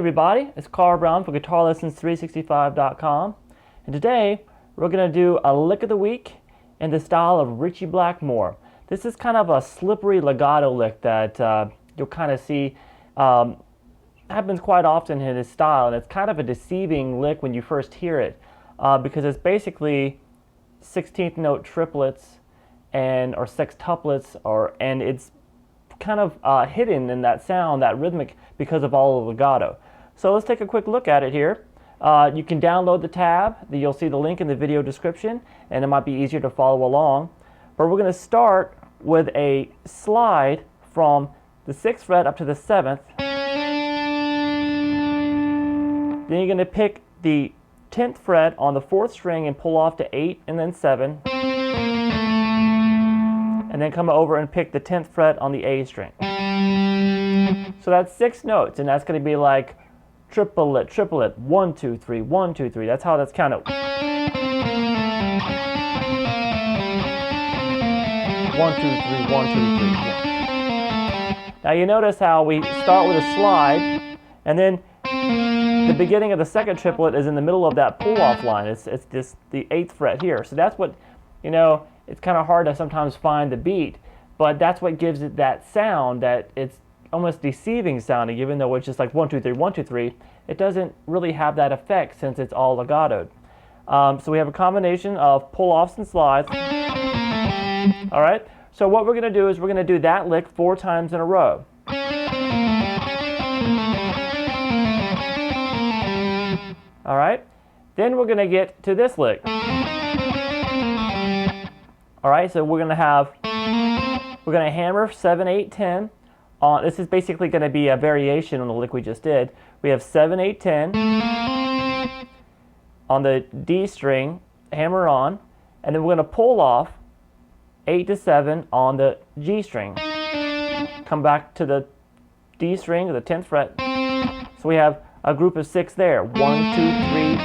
everybody, it's Carl Brown for GuitarLessons365.com, and today we're going to do a lick of the week in the style of Ritchie Blackmore. This is kind of a slippery legato lick that you'll kind of see happens quite often in his style, and it's kind of a deceiving lick when you first hear it because it's basically 16th note triplets or sextuplets, and it's kind of hidden in that sound, that rhythmic, because of all the legato. So let's take a quick look at it here. You can download the tab. You'll see the link in the video description, and it might be easier to follow along. But we're going to start with a slide from the 6th fret up to the 7th. Then you're going to pick the 10th fret on the 4th string and pull off to 8 and then 7. And then come over and pick the 10th fret on the A string. So that's 6 notes, and that's going to be like triplet, triplet, 1, 2, 3, 1, 2, 3. That's how that's counted. 1, 2, 3, 1, 2, 3, 1. Now you notice how we start with a slide, and then the beginning of the second triplet is in the middle of that pull-off line. It's just the 8th fret here. So that's what, you know, it's kind of hard to sometimes find the beat, but that's what gives it that sound, that it's almost deceiving sounding, even though it's just like 1, 2, 3, 1, 2, 3. It doesn't really have that effect since it's all legatoed. So we have a combination of pull-offs and slides. All right, so what we're going to do is we're going to do that lick 4 times in a row. All right, then we're going to get to this lick. All right, so we're going to hammer 7, 8, 10 on. This is basically going to be a variation on the lick we just did. We have 7, 8, 10 on the D string, hammer on, and then we're going to pull off 8 to 7 on the G string. Come back to the D string, the 10th fret. So we have a group of 6 there. 1, 2, 3.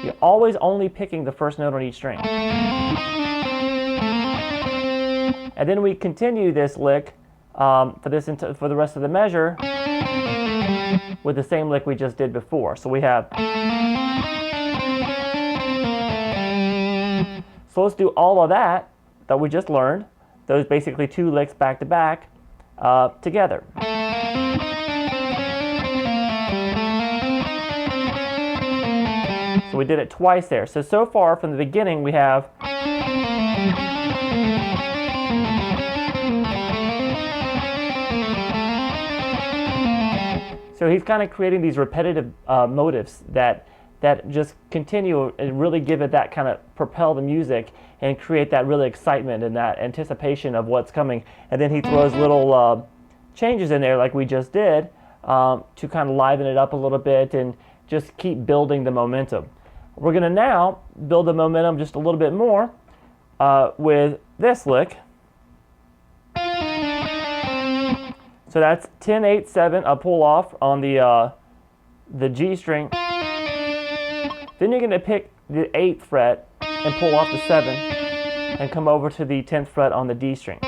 You're always only picking the first note on each string. And then we continue this lick for the rest of the measure with the same lick we just did before. So we have. So let's do all of that we just learned, those basically 2 licks back to back together. So we did it twice there. So far from the beginning we have. So he's kind of creating these repetitive motifs that just continue and really give it that kind of propel the music and create that really excitement and that anticipation of what's coming. And then he throws little changes in there like we just did to kind of liven it up a little bit and just keep building the momentum. We're going to now build the momentum just a little bit more with this lick. So that's 10, 8, 7, a pull off on the G string. Then you're going to pick the 8th fret and pull off the 7 and come over to the 10th fret on the D string.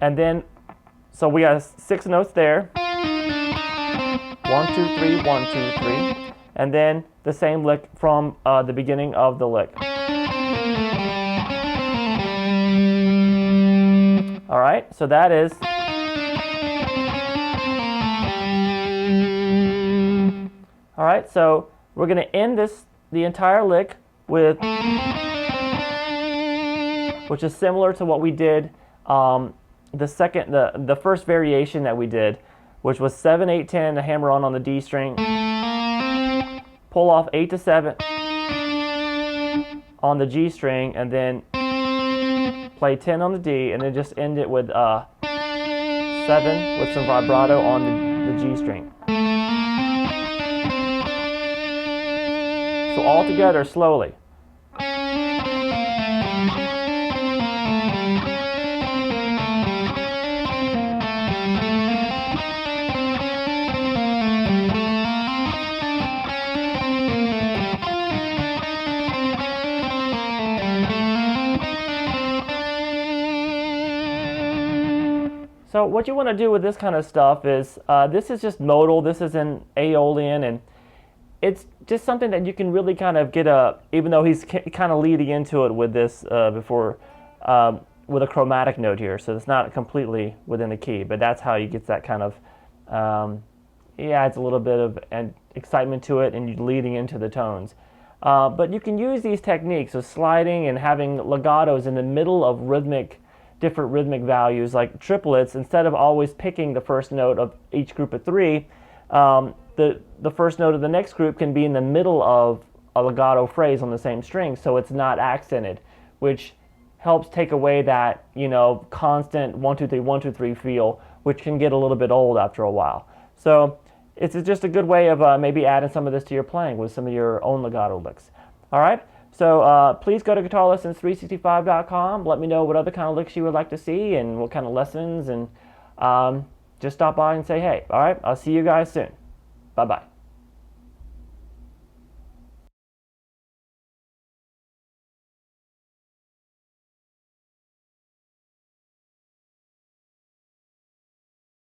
And then, so we got 6 notes there. 1, 2, 3, 1, 2, 3. And then the same lick from the beginning of the lick. All right, so that is. All right, so we're going to end the entire lick with, which is similar to what we did the first variation that we did, which was 7, 8, 10, a hammer on the D string, pull off 8 to 7 on the G string, and then play 10 on the D, and then just end it with 7 with some vibrato on the G string. So all together slowly. So what you want to do with this kind of stuff is, this is just modal, this is an Aeolian, and it's just something that you can really kind of get even though he's kind of leading into it with this before, with a chromatic note here, so it's not completely within the key, but that's how you get that kind of, it adds a little bit of excitement to it, and you're leading into the tones. But you can use these techniques of sliding and having legatos in the middle of different rhythmic values like triplets. Instead of always picking the first note of each group of three, the first note of the next group can be in the middle of a legato phrase on the same string, so it's not accented, which helps take away that, constant 1 2 3 1 2 3 feel, which can get a little bit old after a while. So it's just a good way of maybe adding some of this to your playing with some of your own legato licks. All right. So please go to guitarlessons365.com. Let me know what other kind of licks you would like to see and what kind of lessons, and just stop by and say hey. All right, I'll see you guys soon. Bye-bye.